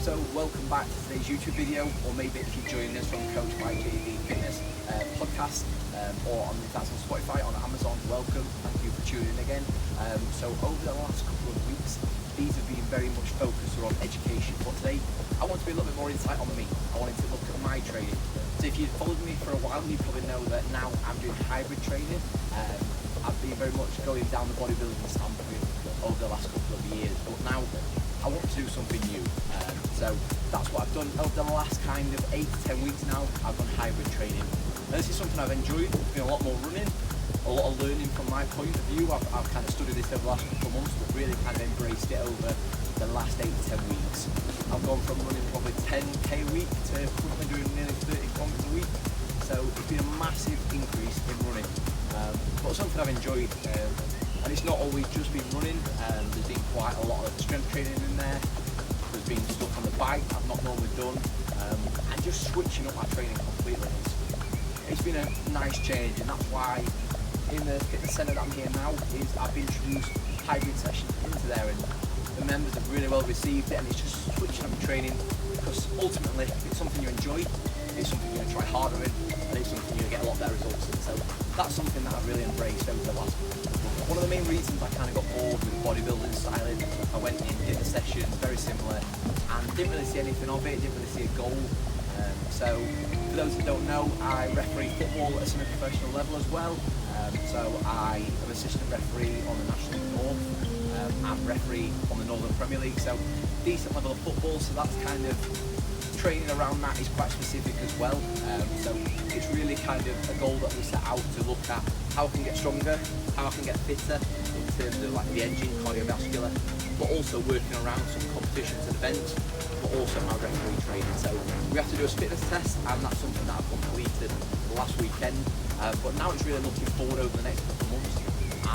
So welcome back to today's YouTube video, or maybe if you're joining us from Coach by JD Fitness podcast, or on that's on Spotify, on Amazon, welcome. Thank you for tuning in again. So over the last couple of weeks, these have been very much focused around education, but today I want to be a little bit more insight on me. I wanted to look at my training. So if you've followed me for a while, you probably know that now I'm doing hybrid training. I've been very much going down the bodybuilding standpoint over the last couple of years, but now I want to do something new. So that's what I've done over the last kind of 8 to 10 weeks now. I've done hybrid training. And this is something I've enjoyed. It's been a lot more running, a lot of learning from my point of view. I've kind of studied this over the last couple of months, but really kind of embraced it over the last 8 to 10 weeks. I've gone from running probably 10k a week to currently doing nearly 30 kilometers a week. So it's been a massive increase in running, but something I've enjoyed. And it's not always just been running. There's been quite a lot of strength training in there. There's been stuff on the bike I've not normally done, and just switching up my training completely. It's been a nice change, and that's why in the fitness centre that I'm here now I've introduced hybrid sessions into there, and the members have really well received it. And it's just switching up your training, because ultimately if it's something you enjoy, it's something you're going to try harder in, and it's something you're going to get a lot better results in. So that's something that I've really embraced over the last month. One of the main reasons I kind of got bored with bodybuilding styling, I went in, did a session very similar, and didn't really see anything of it, didn't really see a goal. So for those that don't know, I referee football at a semi-professional level as well. So I am assistant referee on the National North. I'm referee on the Northern Premier League, so decent level of football. So that's kind of training around that is quite specific as well. So it's really kind of a goal that we set out to look at how I can get stronger, how I can get fitter in terms of like the engine, cardiovascular, but also working around some competitions and events, but also my referee training. So we have to do a fitness test, and that's something that I've completed last weekend. But now it's really looking forward over the next couple of months,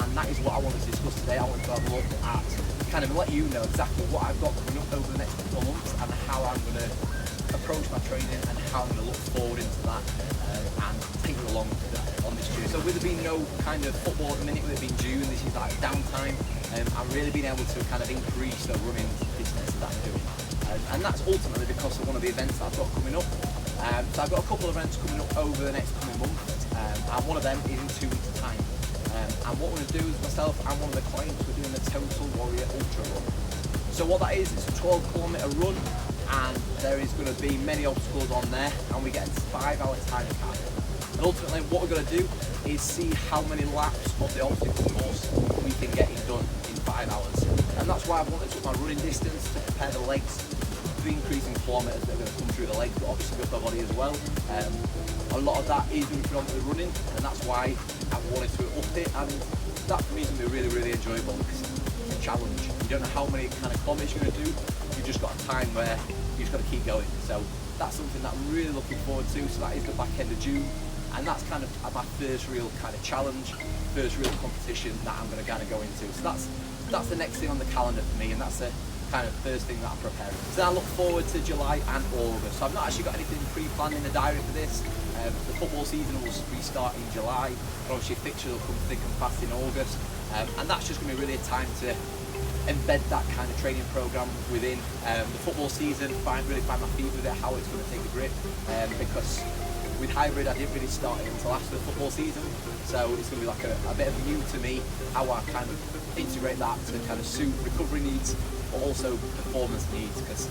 and that is what I want to discuss today. I want to have a look at kind of let you know exactly what I've got coming up over the next couple of months, and how I'm going to approach my training, and how I'm going to look forward into that, and take you along on this journey. So with there being no kind of football at the minute, with it being June, this is like downtime, I'm really being able to kind of increase the running business that I'm doing, and that's ultimately because of one of the events that I've got coming up. So I've got a couple of events coming up over the next coming months, and one of them is in 2 weeks' time. And what we're going to do is myself and one of the clients, we're doing the Total Warrior Ultra Run. So what that is, it's a 12-kilometre run, and there is going to be many obstacles on there, and we get a 5-hour time cap. And ultimately what we're going to do is see how many laps of the obstacle course we can get it done in 5 hours. And that's why I wanted to up my running distance to prepare the legs for the increasing kilometres that are going to come through the legs, but obviously the upper body as well. A lot of that is going to be predominantly running, and that's why I wanted to up it, and that for me is going to be really, really enjoyable, because it's a challenge. You don't know how many kind of kilometres you're going to do. You've just got a time where you just got to keep going. So that's something that I'm really looking forward to. So that is the back end of June, and that's kind of my first real kind of challenge, first real competition that I'm going to kind of go into. So that's the next thing on the calendar for me, and that's the kind of first thing that I'm preparing. So I look forward to July and August. So I've not actually got anything pre-planned in the diary for this. The football season will restart in July, but obviously fixtures will come thick and fast in August, and that's just going to be really a time to embed that kind of training program within the football season, really find my feet with it, how it's going to take a grip, because with hybrid I didn't really start it until after the football season, so it's going to be like a bit of new to me, how I kind of integrate that to kind of suit recovery needs, but also performance needs, because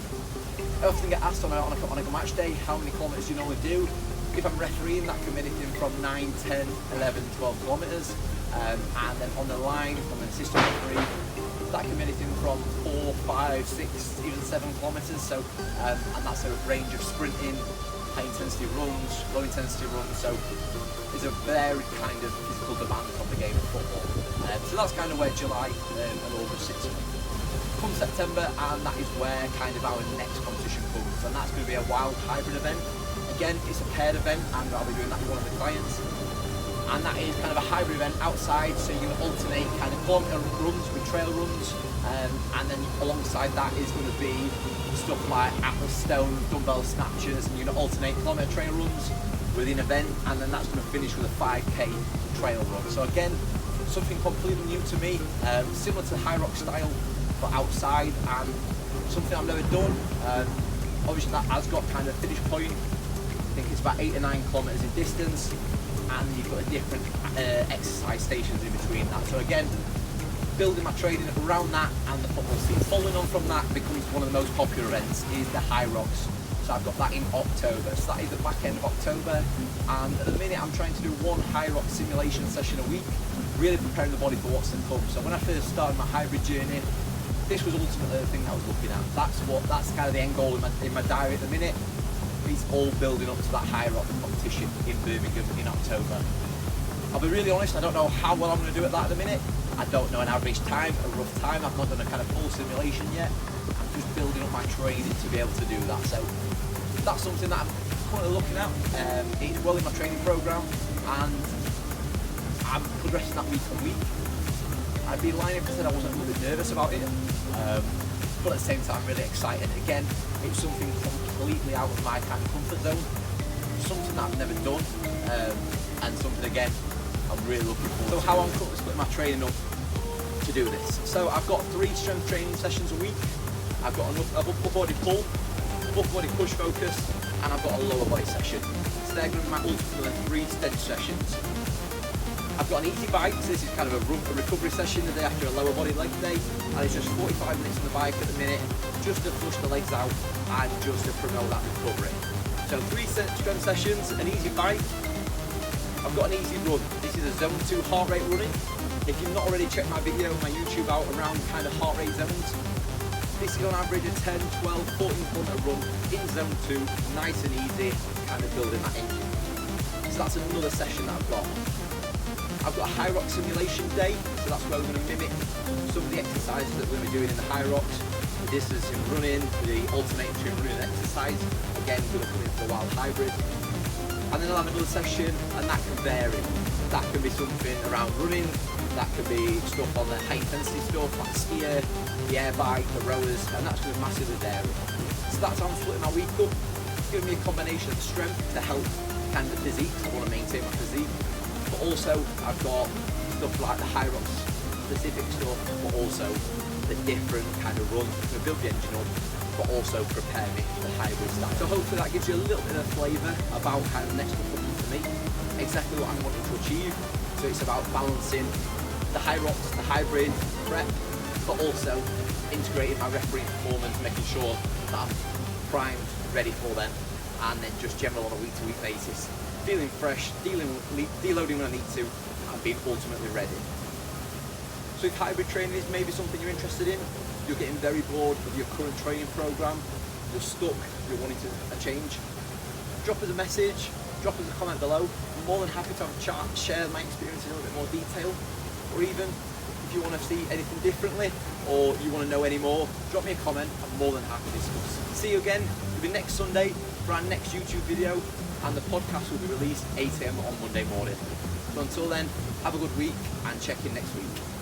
I often get asked on a match day, how many kilometres do you normally do? If I'm refereeing, that can be anything from 9, 10, 11, 12 kilometres, and then on the line, if I'm an assistant referee, that can be anything from 4, 5, 6, even 7 kilometres. So, and that's a range of sprinting, high intensity runs, low intensity runs. So there's a varied kind of physical demand on the game of football. So that's kind of where July and August sits. Come September, and that is where kind of our next competition comes, and that's going to be a wild hybrid event. Again, it's a paired event, and I'll be doing that with one of the clients. And that is kind of a hybrid event outside, so you're going to alternate kind of kilometre runs with trail runs, and then alongside that is going to be stuff like Atlas Stone, dumbbell snatches, and you're going to alternate kilometre trail runs with an event, and then that's going to finish with a 5k trail run. So again, something completely new to me, similar to HYROX style, but outside, and something I've never done. Obviously that has got kind of finish point. I think it's about 8 or 9 kilometers in distance, and you've got a different exercise stations in between that. So again, building my training around that and the football scene. Following on from that becomes one of the most popular events is the HYROX. So I've got that in October. So that is the back end of October, and at the minute I'm trying to do one HYROX simulation session a week, really preparing the body for what's to come. So when I first started my hybrid journey, this was ultimately the thing I was looking at. That's kind of the end goal in my diary at the minute. It's all building up to that HYROX competition in Birmingham in October. I'll be really honest, I don't know how well I'm going to do at that at the minute. I don't know an average time, a rough time. I've not done a kind of full simulation yet. I'm just building up my training to be able to do that. So that's something that I'm currently looking at. It's well in my training program, and I'm progressing that week on week. I'd be lying if I said I wasn't a little bit nervous about it, but at the same time really excited. Again, it's something completely out of my kind of comfort zone, something that I've never done, and something again I'm really looking forward to. So how I'm currently splitting my training up to do this. So I've got 3 strength training sessions a week. I've got an upper body pull, upper body push focus, and I've got a lower body session. So they're going to be my ultimately 3 stench sessions. I've got an easy bike, so this is kind of a recovery session the day after a lower body leg day, and it's just 45 minutes on the bike at the minute, just to flush the legs out and just to promote that recovery. So 3 strength sessions, an easy bike. I've got an easy run. This is a zone 2 heart rate running. If you've not already checked my video, my YouTube out around kind of heart rate zones, this is on average a 10, 12, 14 kilometer run in zone 2, nice and easy, kind of building that engine. So that's another session that I've got. I've got a HYROX simulation day, so that's where we're going to mimic some of the exercises that we're going to be doing in the HYROX. The distance in running, the alternating between running and exercise. Again, we're going to come into the wild hybrid. And then I'll have another session, and that can vary. That can be something around running, that could be stuff on the high intensity stuff, like skier, the air bike, the rowers, and that's going to massively vary. So that's how I'm splitting my week up. It's giving me a combination of strength to help kind of the physique, because I want to maintain my physique. But also, I've got stuff like the HYROX specific stuff, but also the different kind of runs to build the engine up, but also prepare me for the hybrid style. So hopefully that gives you a little bit of flavour about kind of the next couple of months for me, exactly what I'm wanting to achieve. So it's about balancing the HYROX, the hybrid prep, but also integrating my refereeing performance, making sure that I'm primed, ready for them, and then just general on a week-to-week basis, feeling fresh, deloading when I need to, and being ultimately ready. So if hybrid training is maybe something you're interested in, you're getting very bored of your current training program, you're stuck, you're wanting a change, drop us a message, drop us a comment below. I'm more than happy to have a chat, share my experience in a little bit more detail, or even if you want to see anything differently or you want to know any more, drop me a comment. I'm more than happy to discuss. See you again, it'll be next Sunday for our next YouTube video, and the podcast will be released 8 AM on Monday morning. So until then, have a good week and check in next week.